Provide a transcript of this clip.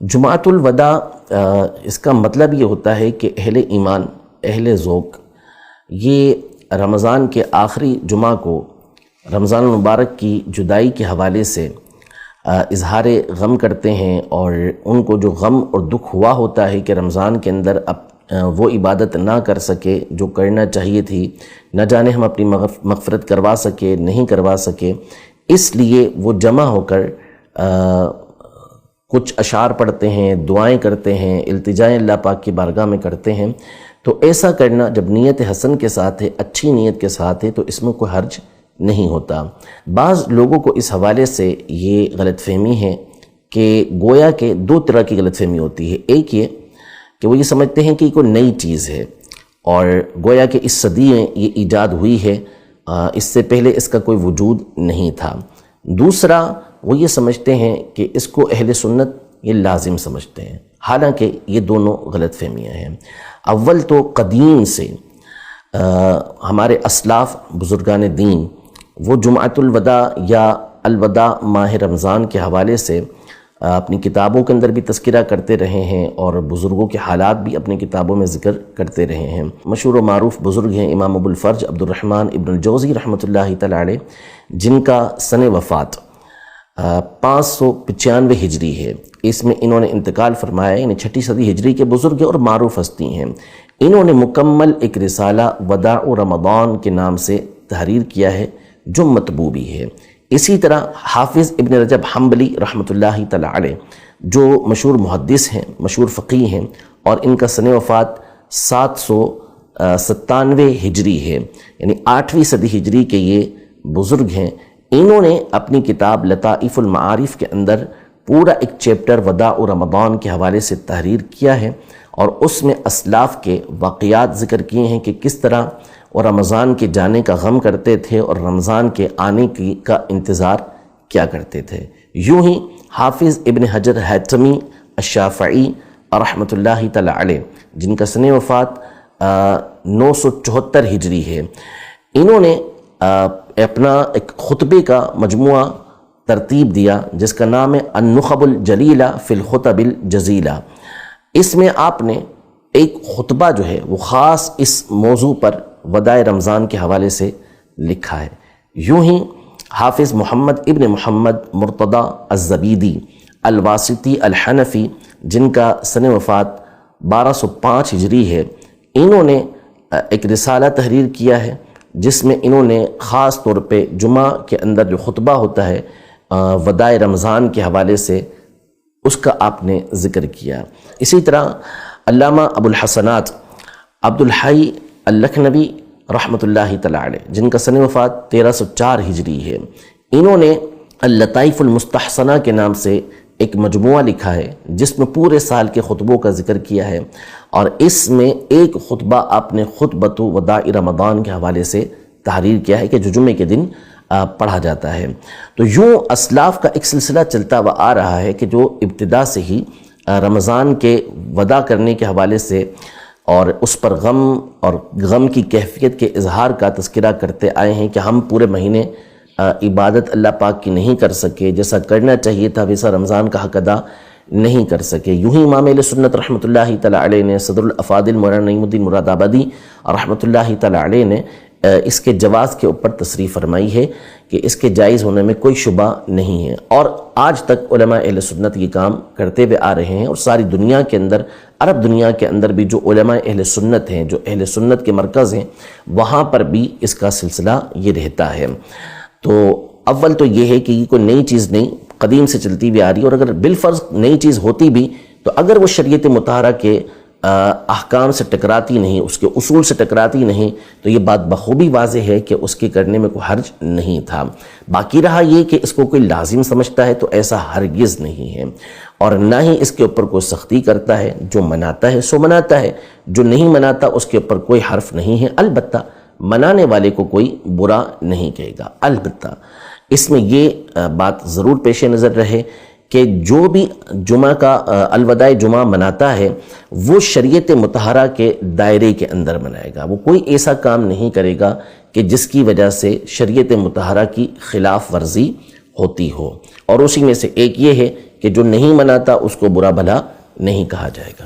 جمعۃ الوداع اس کا مطلب یہ ہوتا ہے کہ اہل ایمان، اہل ذوق یہ رمضان کے آخری جمعہ کو رمضان المبارک کی جدائی کے حوالے سے اظہار غم کرتے ہیں، اور ان کو جو غم اور دکھ ہوا ہوتا ہے کہ رمضان کے اندر وہ عبادت نہ کر سکے جو کرنا چاہیے تھی، نہ جانے ہم اپنی مغفرت کروا سکے نہیں کروا سکے، اس لیے وہ جمع ہو کر کچھ اشعار پڑھتے ہیں، دعائیں کرتے ہیں، التجائیں اللہ پاک کی بارگاہ میں کرتے ہیں۔ تو ایسا کرنا جب نیت حسن کے ساتھ ہے، اچھی نیت کے ساتھ ہے، تو اس میں کوئی حرج نہیں ہوتا۔ بعض لوگوں کو اس حوالے سے یہ غلط فہمی ہے کہ گویا کہ دو طرح کی غلط فہمی ہوتی ہے۔ ایک یہ کہ وہ یہ سمجھتے ہیں کہ یہ کوئی نئی چیز ہے اور گویا کہ اس صدی میں یہ ایجاد ہوئی ہے، اس سے پہلے اس کا کوئی وجود نہیں تھا۔ دوسرا وہ یہ سمجھتے ہیں کہ اس کو اہل سنت یہ لازم سمجھتے ہیں، حالانکہ یہ دونوں غلط فہمیاں ہیں۔ اول تو قدیم سے ہمارے اسلاف بزرگان دین وہ جمعۃ الوداع یا الوداع ماہ رمضان کے حوالے سے اپنی کتابوں کے اندر بھی تذکرہ کرتے رہے ہیں، اور بزرگوں کے حالات بھی اپنی کتابوں میں ذکر کرتے رہے ہیں۔ مشہور و معروف بزرگ ہیں امام ابو الفرج عبد الرحمن ابن الجوزی رحمۃ اللہ تعالی علیہ، جن کا سن وفات 595 ہجری ہے۔ اس میں انہوں نے انتقال فرمایا، یعنی 6 صدی ہجری کے بزرگ ہیں اور معروف ہستی ہیں۔ انہوں نے مکمل ایک رسالہ وداع رمضان کے نام سے تحریر کیا ہے جو مطبوع بھی ہے۔ اسی طرح حافظ ابن رجب حنبلی رحمۃ اللہ تعالی علیہ، جو مشہور محدث ہیں، مشہور فقیہ ہیں، اور ان کا سن وفات 797 ہجری ہے، یعنی 8ویں صدی ہجری کے یہ بزرگ ہیں۔ انہوں نے اپنی کتاب لطائف المعارف کے اندر پورا ایک چیپٹر وداع رمضان کے حوالے سے تحریر کیا ہے، اور اس میں اسلاف کے واقعات ذکر کیے ہیں کہ کس طرح وہ رمضان کے جانے کا غم کرتے تھے اور رمضان کے آنے کا انتظار کیا کرتے تھے۔ یوں ہی حافظ ابن حجر حیثمی الشافعی رحمۃ اللہ تعالی علیہ، جن کا سن وفات 974 ہجری ہے، انہوں نے اپنا ایک خطبے کا مجموعہ ترتیب دیا جس کا نام ہے النخب الجلیلہ فی الخطب الجزیلہ۔ اس میں آپ نے ایک خطبہ جو ہے وہ خاص اس موضوع پر وداع رمضان کے حوالے سے لکھا ہے۔ یوں ہی حافظ محمد ابن محمد مرتضی الزبیدی الواسطی الحنفی، جن کا سن وفات 1205 ہجری ہے، انہوں نے ایک رسالہ تحریر کیا ہے جس میں انہوں نے خاص طور پہ جمعہ کے اندر جو خطبہ ہوتا ہے وداع رمضان کے حوالے سے اس کا آپ نے ذکر کیا۔ اسی طرح علامہ ابو الحسنات عبد الحی اللکھنوی رحمۃ اللہ تعالی علیہ، جن کا سن وفات 1304 ہجری ہے، انہوں نے اللطائف المستحسنہ کے نام سے ایک مجموعہ لکھا ہے جس میں پورے سال کے خطبوں کا ذکر کیا ہے، اور اس میں ایک خطبہ آپ نے خطبۃ وداع رمضان کے حوالے سے تحریر کیا ہے کہ جو جمعے کے دن پڑھا جاتا ہے۔ تو یوں اسلاف کا ایک سلسلہ چلتا ہوا آ رہا ہے کہ جو ابتدا سے ہی رمضان کے وداع کرنے کے حوالے سے اور اس پر غم اور غم کی کیفیت کے اظہار کا تذکرہ کرتے آئے ہیں کہ ہم پورے مہینے عبادت اللہ پاک کی نہیں کر سکے، جیسا کرنا چاہیے تھا ویسا رمضان کا حق ادا نہیں کر سکے۔ یوں ہی امام اہل سنت رحمۃ اللہ تعالی علیہ نے، صدر الافاضل مولانا نعیم الدین مراد آبادی رحمۃ اللہ تعالی علیہ نے اس کے جواز کے اوپر تصریح فرمائی ہے کہ اس کے جائز ہونے میں کوئی شبہ نہیں ہے، اور آج تک علماء اہل سنت یہ کام کرتے ہوئے آ رہے ہیں، اور ساری دنیا کے اندر، عرب دنیا کے اندر بھی جو علماء اہل سنت ہیں، جو اہل سنت کے مرکز ہیں، وہاں پر بھی اس کا سلسلہ یہ رہتا ہے۔ تو اول تو یہ ہے کہ یہ کوئی نئی چیز نہیں، قدیم سے چلتی ہوئی آ رہی ہے، اور اگر بالفرض نئی چیز ہوتی بھی تو اگر وہ شریعت مطہرہ کے احکام سے ٹکراتی نہیں، اس کے اصول سے ٹکراتی نہیں، تو یہ بات بخوبی واضح ہے کہ اس کے کرنے میں کوئی حرج نہیں تھا۔ باقی رہا یہ کہ اس کو کوئی لازم سمجھتا ہے تو ایسا ہرگز نہیں ہے، اور نہ ہی اس کے اوپر کوئی سختی کرتا ہے۔ جو مناتا ہے سو مناتا ہے، جو نہیں مناتا اس کے اوپر کوئی حرف نہیں ہے، البتہ منانے والے کو کوئی برا نہیں کہے گا۔ البتہ اس میں یہ بات ضرور پیش نظر رہے کہ جو بھی جمعہ کا الوداع جمعہ مناتا ہے وہ شریعت مطہرہ کے دائرے کے اندر منائے گا، وہ کوئی ایسا کام نہیں کرے گا کہ جس کی وجہ سے شریعت مطہرہ کی خلاف ورزی ہوتی ہو۔ اور اسی میں سے ایک یہ ہے کہ جو نہیں مناتا اس کو برا بھلا نہیں کہا جائے گا۔